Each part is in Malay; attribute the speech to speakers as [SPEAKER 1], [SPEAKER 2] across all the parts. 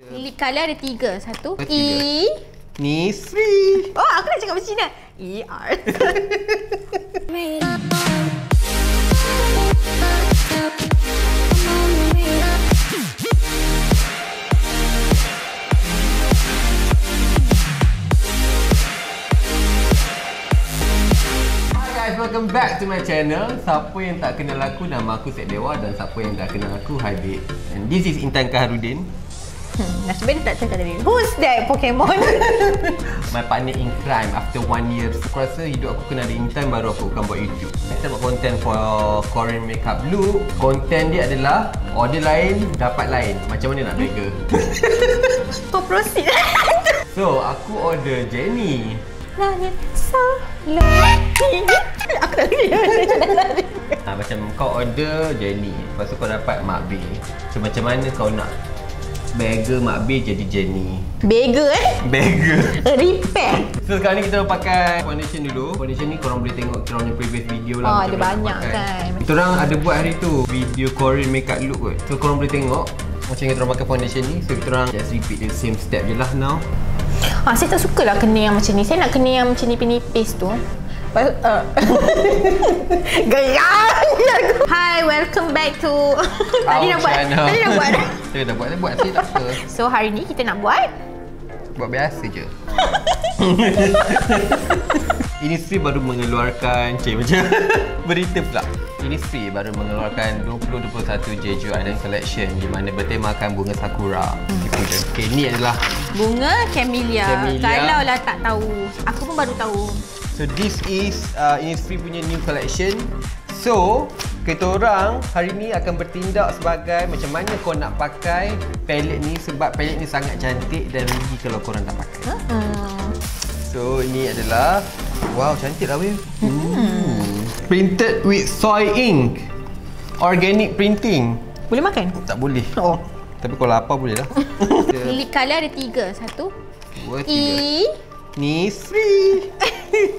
[SPEAKER 1] Lip color ada 3. Satu.
[SPEAKER 2] Innisfree.
[SPEAKER 1] Oh, aku nak cakap macam Cina. ER.
[SPEAKER 2] Welcome back to my channel. Siapa yang tak kenal aku, nama aku Syedewa. Dan siapa yang dah kenal aku, hi babe. And this is Intan Kaharudin.
[SPEAKER 1] Nasib tak cakap tadi. Who's that Pokemon?
[SPEAKER 2] My partner in crime after 1 year. Aku rasa hidup aku kena ada Intan baru aku akan buat YouTube. Kita buat content for Korean makeup look. Content dia adalah order lain, dapat lain. Macam mana nak beggar?
[SPEAKER 1] Oh, proceed.
[SPEAKER 2] So, aku order Jennie.
[SPEAKER 1] So lucky. Aku tak lari.
[SPEAKER 2] Macam kau order Jennie, lepas tu kau dapat Mak B. So macam mana kau nak beggar Mak B jadi Jennie?
[SPEAKER 1] Beggar
[SPEAKER 2] Beggar.
[SPEAKER 1] Repair.
[SPEAKER 2] So sekarang ni kita pakai foundation dulu. Foundation ni korang boleh tengok kita orang previous video lah.
[SPEAKER 1] Oh, ada banyak kan.
[SPEAKER 2] Kita orang ada buat hari tu video Korean makeup look kot. So korang boleh tengok macam kita orang pakai foundation ni. So kita orang just repeat the same step je lah now.
[SPEAKER 1] Saya tak suka lah kena yang macam ni. Saya nak kena yang macam nipis-nipis tu. Gerang! Hi, welcome back to... Tadi dah buat.
[SPEAKER 2] Saya dah buat. Saya tak apa.
[SPEAKER 1] So hari ni kita nak buat
[SPEAKER 2] biasa je. Innisfree baru mengeluarkan macam berita pula. Innisfree baru mengeluarkan 2021 Jeju Island Collection di mana bertemakan bunga sakura. Okay, ni adalah
[SPEAKER 1] bunga Camellia. Kalau lah tak tahu, aku pun baru tahu.
[SPEAKER 2] So this is Innisfree punya new collection. So kita orang hari ni akan bertindak sebagai macam mana kau nak pakai palette ni, sebab palette ni sangat cantik dan rugi kalau korang tak pakai. So ini adalah, wow, cantik lah weh. Printed with soy ink. Organic printing.
[SPEAKER 1] Boleh makan?
[SPEAKER 2] Tak boleh.
[SPEAKER 1] Oh.
[SPEAKER 2] Tapi kalau lapar boleh lah.
[SPEAKER 1] Lip color ada 3. Satu.
[SPEAKER 2] 2, 3. Innisfree.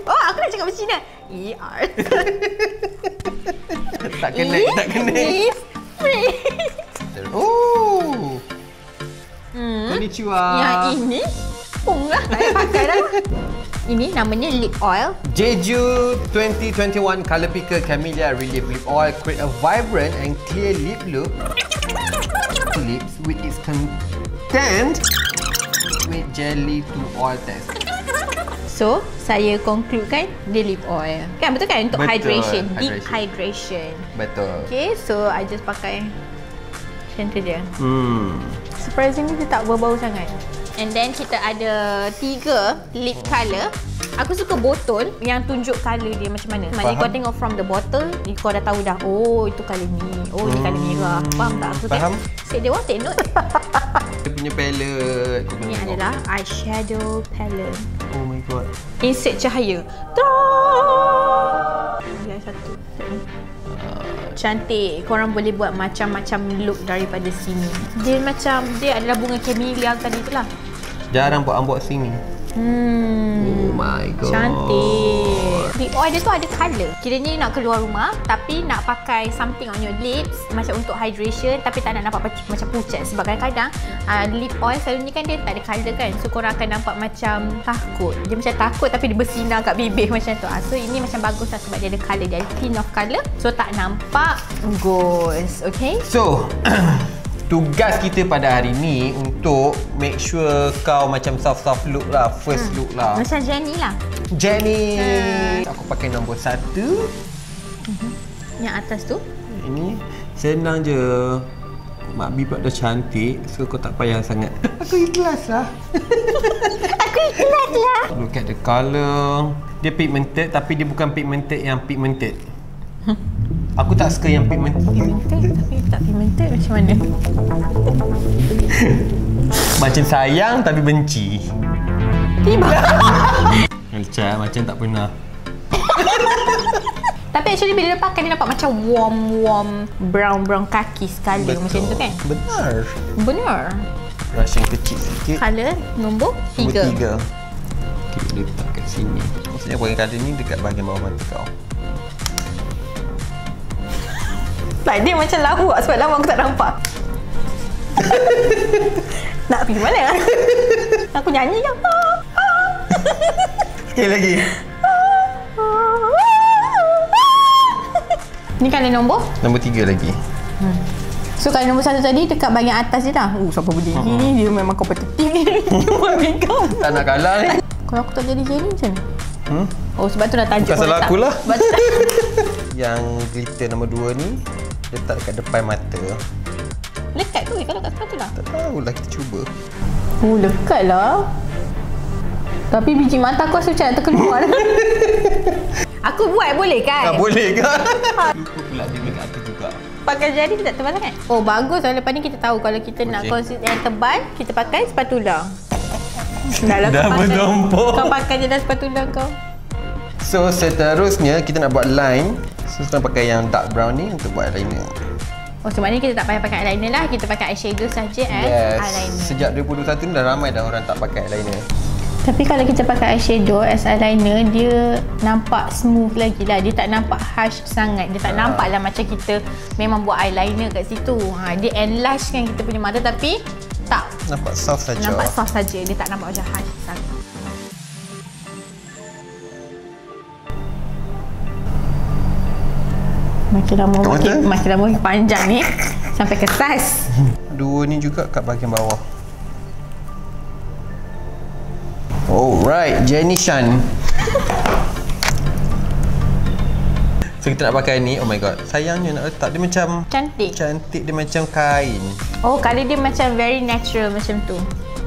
[SPEAKER 1] Oh, aku nak cakap macam Cina. ER.
[SPEAKER 2] Tak kena.
[SPEAKER 1] Innisfree.
[SPEAKER 2] Oh. Konnichiwa.
[SPEAKER 1] Yang ini pung lah. Saya pakai dah. Ini namanya lip oil.
[SPEAKER 2] Jeju 2021 Color Picker Camellia Relief Lip Oil create a vibrant and clear lip look. Lips with its content with jelly to oil test.
[SPEAKER 1] So, saya concludekan dia lip oil. Kan betul kan? Untuk hydration, deep hydration.
[SPEAKER 2] Betul.
[SPEAKER 1] Okay, so I just pakai macam tu je. Surprisingly dia tak berbau sangat. And then kita ada 3 lip colour. Aku suka botol yang tunjuk colour dia macam mana. Maksudnya kau tengok from the bottle, kau dah tahu dah, oh itu colour ni, oh ni colour merah. Faham tak? Aku
[SPEAKER 2] faham.
[SPEAKER 1] Syedewa take note.
[SPEAKER 2] Dia punya palette.
[SPEAKER 1] Ini adalah eyeshadow palette.
[SPEAKER 2] Oh my god.
[SPEAKER 1] Insert cahaya. Yang satu. Cantik. Korang boleh buat macam-macam look daripada sini. Dia macam, dia adalah bunga Camellia tadi tu lah.
[SPEAKER 2] Jarang buat unboxing ni. Oh my god.
[SPEAKER 1] Cantik. Lip oil dia tu ada colour. Kiranya nak keluar rumah tapi nak pakai something on your lips macam untuk hydration tapi tak nak nampak macam pucat. Sebab kadang-kadang lip oil selalunya kan dia tak ada colour kan. So korang akan nampak macam takut. Dia macam takut tapi dia bersinar kat bibir macam tu. So ini macam bagus lah sebab dia ada colour. Dia ada tint of colour. So tak nampak ghost. Okay.
[SPEAKER 2] So tugas kita pada hari ni untuk make sure kau macam soft look lah, first look lah.
[SPEAKER 1] Macam Jennie lah.
[SPEAKER 2] Jennie. Aku pakai nombor 1.
[SPEAKER 1] Yang atas tu.
[SPEAKER 2] Ini senang je. Mak B pula dah cantik, so kau tak payah sangat. Aku ikhlas lah.
[SPEAKER 1] Aku ikhlas lah.
[SPEAKER 2] Look at the colour. Dia pigmented tapi dia bukan pigmented yang pigmented. Aku tak suka yang pigmented.
[SPEAKER 1] Tapi tak pigmented macam mana?
[SPEAKER 2] Macam sayang tapi benci.
[SPEAKER 1] Tiba.
[SPEAKER 2] Macam tak pernah.
[SPEAKER 1] Tapi actually bila dia pakai dia nampak macam warm brown kaki sekali. Macam tu kan? Benar.
[SPEAKER 2] Brush yang kecil sikit.
[SPEAKER 1] Colour nombor 3.
[SPEAKER 2] Okay, letak kat sini. Maksudnya pakai colour ni dekat bahagian bawah mata kau.
[SPEAKER 1] Like dia macam lawak sebab lama aku tak nampak. Nak pergi mana? Aku nyanyi je.
[SPEAKER 2] Sekali lagi.
[SPEAKER 1] Ni kan nombor?
[SPEAKER 2] Nombor 3 lagi.
[SPEAKER 1] So kalau nombor 1 tadi dekat bahagian atas je dah. Siapa berdiri ni? Dia memang kompetitif ni.
[SPEAKER 2] Tak nak kalah ni.
[SPEAKER 1] Kalau aku tak jadi Jennie macam mana? Oh sebab tu dah tajuk.
[SPEAKER 2] Bukan salah aku lah. Yang glitter nombor 2 ni letak dekat depan mata.
[SPEAKER 1] Lekat tu kalau kat spatula?
[SPEAKER 2] Tak tahulah, kita cuba.
[SPEAKER 1] Oh lekat lah. Tapi biji mata aku rasa macam nak terkeluar. Aku buat boleh kan?
[SPEAKER 2] Boleh kan? Lupa pula dia make up tu juga.
[SPEAKER 1] Pakai jari tak tebal sangat? Oh bagus lah, lepas ni kita tahu kalau kita nak concealer yang tebal, kita pakai spatula. Dah
[SPEAKER 2] bertumpuk.
[SPEAKER 1] Kau pakai je dah spatula kau.
[SPEAKER 2] So seterusnya kita nak buat line. So sekarang pakai yang dark brown ni untuk buat eyeliner.
[SPEAKER 1] Oh sebenarnya kita tak payah pakai eyeliner lah, kita pakai eyeshadow saja eyeliner.
[SPEAKER 2] Sejak 2021 ni dah ramai dah orang tak pakai eyeliner.
[SPEAKER 1] Tapi kalau kita pakai eyeshadow as eyeliner, dia nampak smooth lagi lah. Dia tak nampak harsh sangat. Dia tak nampak lah macam kita memang buat eyeliner kat situ. Dia enlarge kan kita punya mata tapi tak.
[SPEAKER 2] Nampak soft saja.
[SPEAKER 1] Nampak soft saja. Dia tak nampak macam harsh sangat. Makin lama makin panjang ni. Sampai kertas.
[SPEAKER 2] Dua ni juga kat bahagian bawah. Alright, Jennie Shan. So kita nak pakai ni, oh my god. Sayangnya nak letak, dia macam
[SPEAKER 1] cantik.
[SPEAKER 2] Cantik, dia macam kain.
[SPEAKER 1] Oh, colour dia macam very natural macam tu.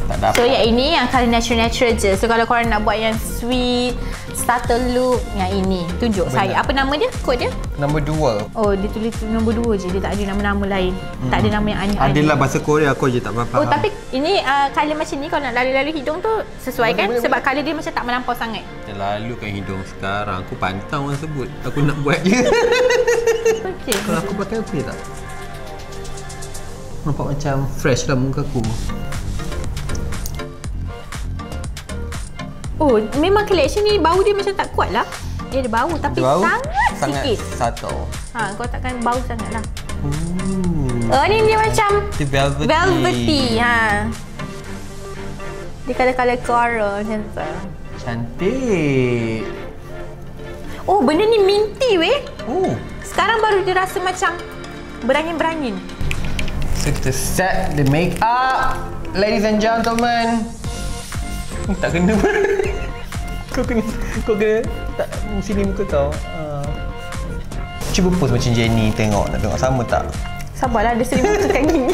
[SPEAKER 2] Tak dapat.
[SPEAKER 1] So yang ini yang colour natural je. So kalau korang nak buat yang sweet, starter look, yang ini tunjuk saya. Apa nama dia? Kod dia?
[SPEAKER 2] Nombor 2.
[SPEAKER 1] Oh, dia tulis nombor 2 je. Dia tak ada nama-nama lain. Tak ada nama yang aneh-aneh.
[SPEAKER 2] Adalah bahasa Korea, aku je tak faham.
[SPEAKER 1] Oh, tapi ini colour macam ni kalau nak lalu-lalu hidung tu sesuai kan? Sebab colour dia macam tak melampau sangat.
[SPEAKER 2] Lalu kan hidung sekarang. Aku pantang orang sebut. Aku nak buat je.
[SPEAKER 1] Okay.
[SPEAKER 2] Kalau aku pakai okey tak? Nampak macam fresh lah muka aku.
[SPEAKER 1] Oh, memang collection ni bau dia macam tak kuat lah. Dia ada bau tapi sangat sikit.
[SPEAKER 2] Subtle.
[SPEAKER 1] Kau takkan bau sangat lah. Oh, ni dia macam velvety. Dia colour-colour coral macam tu.
[SPEAKER 2] Cantik.
[SPEAKER 1] Oh, benda ni minty weh.
[SPEAKER 2] Oh.
[SPEAKER 1] Sekarang baru dia rasa macam berangin-berangin.
[SPEAKER 2] So kita set the make up. Ladies and gentlemen. Tak kena pun. Kau kena tak sini muka kau. Cuba pose macam Jennie, nak tengok sama tak?
[SPEAKER 1] Sabarlah, ada seri muka kat gini.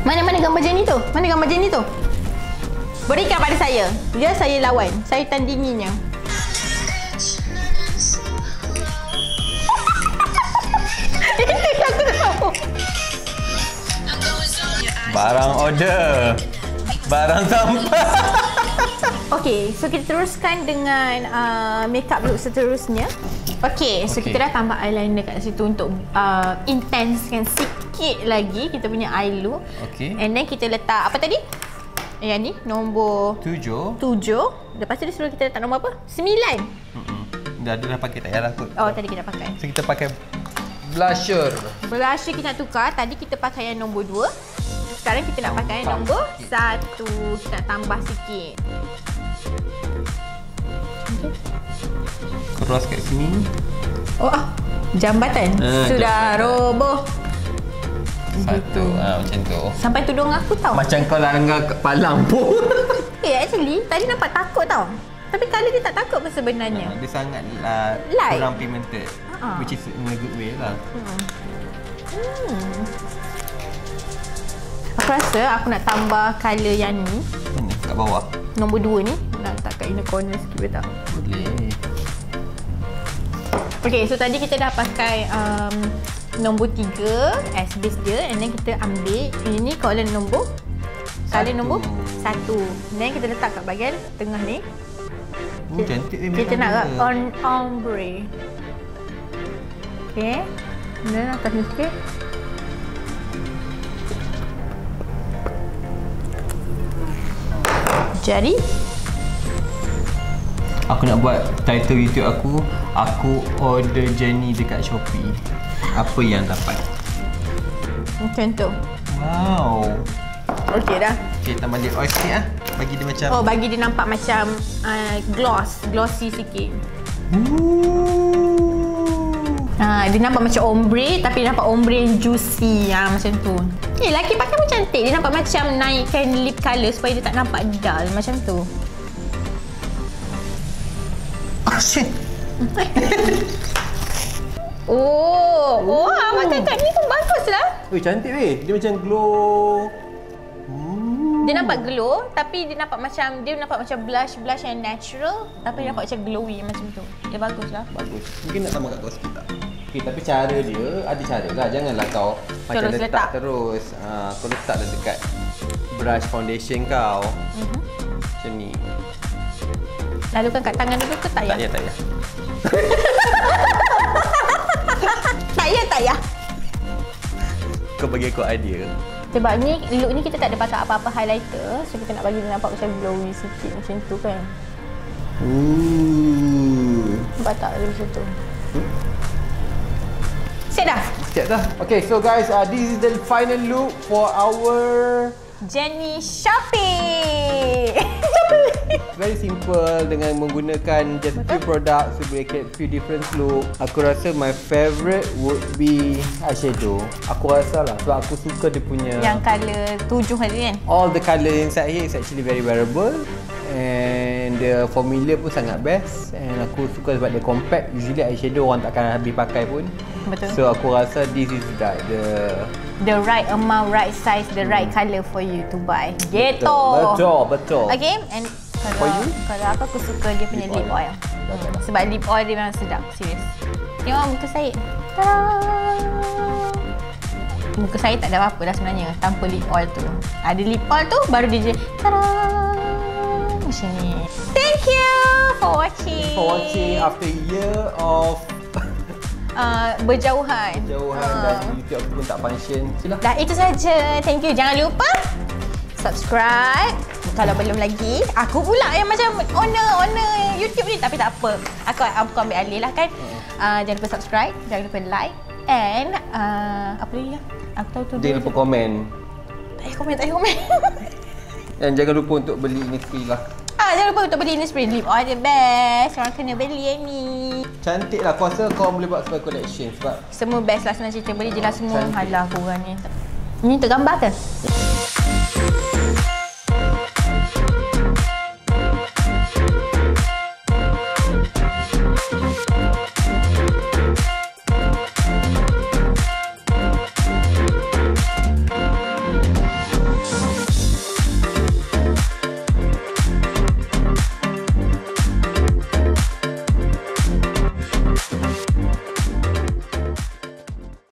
[SPEAKER 1] Mana gambar Jennie tu? Mana gambar Jennie tu? Berikan pada saya. Biar saya lawan. Saya tandinginya. Itu aku tahu.
[SPEAKER 2] Barang order. Barang sampah.
[SPEAKER 1] Okey, so kita teruskan dengan makeup look seterusnya. Okey, so kita dah tambah eyeliner kat situ untuk intensekan sikit lagi kita punya eye look.
[SPEAKER 2] Okey.
[SPEAKER 1] And then kita letak apa tadi? Yang ni nombor
[SPEAKER 2] 7.
[SPEAKER 1] Lepas tu dia suruh kita letak nombor apa? 9.
[SPEAKER 2] Dah pakai tak payah kot.
[SPEAKER 1] Oh, tadi kita pakai.
[SPEAKER 2] So kita pakai blusher.
[SPEAKER 1] Blusher kita nak tukar. Tadi kita pakai yang nombor 2. Sekarang kita nak pakai nombor 1. Kita nak tambah sikit. Okay.
[SPEAKER 2] Cross kat sini.
[SPEAKER 1] Oh, jambatan sudah roboh.
[SPEAKER 2] Satu, macam tu.
[SPEAKER 1] Sampai tudung aku tau.
[SPEAKER 2] Macam kau langgar kepala pun.
[SPEAKER 1] Actually, tadi nampak takut tau. Tapi colour dia tak takut pun sebenarnya.
[SPEAKER 2] Dia sangatlah kurang pigmented. Which is in a good way lah.
[SPEAKER 1] Aku rasa aku nak tambah colour yang ni.
[SPEAKER 2] Mana? Kat bawah?
[SPEAKER 1] Nombor 2 ni. Nak letak kat inner corner sikit boleh tak?
[SPEAKER 2] Boleh.
[SPEAKER 1] Okay, so tadi kita dah pakai nombor 3 as base dia. And then kita ambil ini colour nombor 1. Then kita letak kat bahagian tengah ni.
[SPEAKER 2] Cantik ni.
[SPEAKER 1] Kita nak ombre. Okay. Dan atas ni sikit. Jadi
[SPEAKER 2] aku nak buat title YouTube aku order Jennie dekat Shopee. Apa yang dapat?
[SPEAKER 1] macam tu.
[SPEAKER 2] Wow.
[SPEAKER 1] Okey dah.
[SPEAKER 2] Okey, tambah lip oil sikit ah. Bagi dia macam
[SPEAKER 1] Bagi dia nampak macam glossy sikit. Dia nampak macam ombre tapi dia nampak ombre yang juicy macam tu. Lelaki pakai pun cantik. Dia nampak macam naikkan lip colour supaya dia tak nampak dull macam tu.
[SPEAKER 2] shit.
[SPEAKER 1] Wah, makan kat ni pun bagus lah.
[SPEAKER 2] Weh, cantik weh. Dia macam glow.
[SPEAKER 1] Dia nampak glow tapi dia nampak macam blush yang natural tapi dia nampak macam glowy macam tu. Dia bagus lah.
[SPEAKER 2] Bagus. Mungkin nak tambah kat kau sikit tak? Okay, tapi cara dia ada cara lah. Janganlah kau macam letak terus. Kau letaklah dekat brush foundation kau. Macam ni.
[SPEAKER 1] Lalukan kat tangan dulu ke tak ya?
[SPEAKER 2] Tak ya.
[SPEAKER 1] Tak ya.
[SPEAKER 2] Kau bagi aku idea.
[SPEAKER 1] Sebab ni, look ni kita tak ada pakai apa-apa highlighter. So kita nak bagi dia nampak macam glowy sikit macam tu kan. Nampak tak dia macam tu? Siap dah?
[SPEAKER 2] Siap dah. Okay, so guys, this is the final look for our
[SPEAKER 1] Jennie shopping.
[SPEAKER 2] Very simple dengan menggunakan just few products to make it few different look. Aku rasa my favourite would be eyeshadow. Aku rasa lah sebab aku suka dia punya
[SPEAKER 1] yang colour 7 tadi kan.
[SPEAKER 2] All the colour inside here is actually very wearable and the formula pun sangat best and aku suka sebab dia compact. Usually eyeshadow orang takkan habis pakai pun.
[SPEAKER 1] Betul.
[SPEAKER 2] So aku rasa this is like
[SPEAKER 1] the right amount, right size, the right colour for you to buy. Gitu.
[SPEAKER 2] Betul.
[SPEAKER 1] Okay, and kalau aku suka dia punya lip oil. Sebab lip oil dia memang sedap, serius. Tengok muka saya. Tada! Muka saya tak ada apa-apa dah sebenarnya tanpa lip oil tu. Ada lip oil tu baru dia tada! Macam ni. Thank you for watching.
[SPEAKER 2] After a year of
[SPEAKER 1] berjauhan
[SPEAKER 2] dan YouTube aku pun tak function. Sila.
[SPEAKER 1] Dah itu saja. Thank you. Jangan lupa subscribe kalau belum lagi. Aku pula yang macam owner YouTube ni tapi tak apa. Aku ambil alih lah kan. Jangan lupa subscribe, jangan lupa like and apa lagi ya? Aku tahu tu.
[SPEAKER 2] Jangan lupa komen.
[SPEAKER 1] Tak komen.
[SPEAKER 2] Dan jangan lupa untuk beli innisfree lah.
[SPEAKER 1] Jangan lupa untuk beli innisfree. Lip oil the best. Korang kena beli yang ni.
[SPEAKER 2] Cantik lah. Aku rasa korang boleh buat sebagai collection sebab
[SPEAKER 1] semua best lah senang cerita. Beli je lah semua. Halah korang ni. Ni untuk gambar ke?